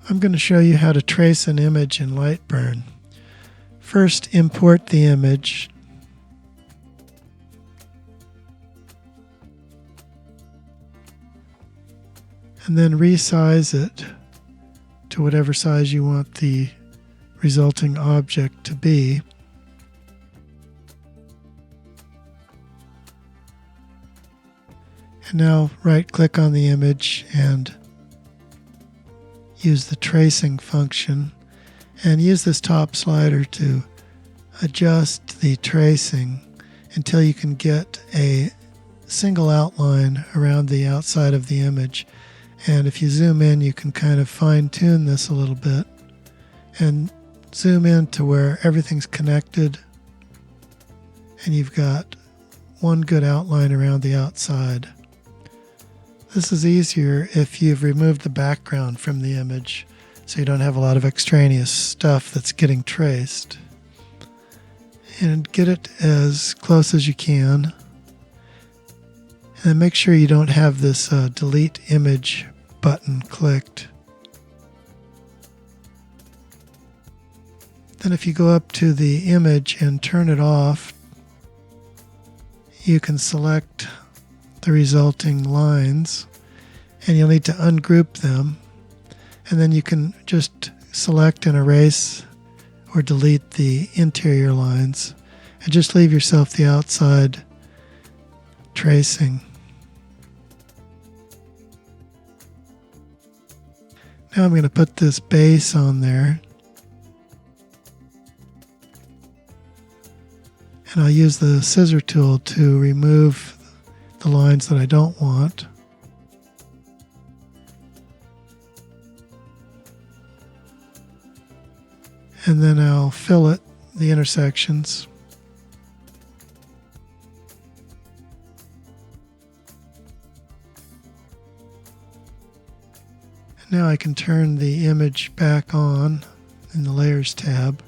I'm going to show you how to trace an image in LightBurn. First, import the image. And then resize it to whatever size you want the resulting object to be. And now right-click on the image and use the tracing function, and use this top slider to adjust the tracing until you can get a single outline around the outside of the image. And if you zoom in, you can kind of fine-tune this a little bit and zoom in to where everything's connected and you've got one good outline around the outside. This is easier if you've removed the background from the image, so you don't have a lot of extraneous stuff that's getting traced. And get it as close as you can. And make sure you don't have this delete image button clicked. Then if you go up to the image and turn it off, you can select the resulting lines, and you'll need to ungroup them, and then you can just select and erase or delete the interior lines and just leave yourself the outside tracing. Now I'm going to put this base on there, and I'll use the scissor tool to remove the lines that I don't want. And then I'll fillet the intersections. And now I can turn the image back on in the Layers tab.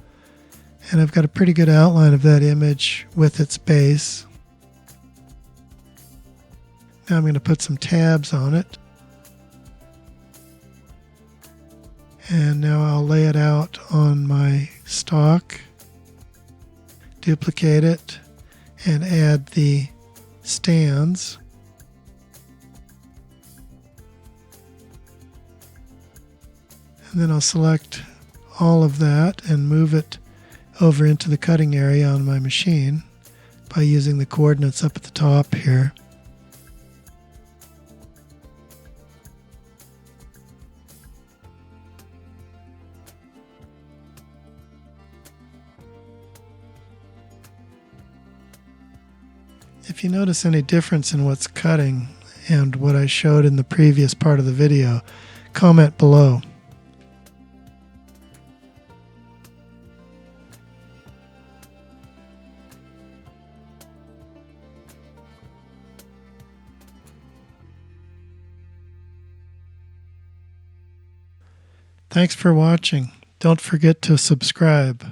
And I've got a pretty good outline of that image with its base. Now I'm going to put some tabs on it. And now I'll lay it out on my stock, duplicate it, and add the stands. And then I'll select all of that and move it over into the cutting area on my machine by using the coordinates up at the top here. If you notice any difference in what's cutting and what I showed in the previous part of the video, comment below. Thanks for watching. Don't forget to subscribe.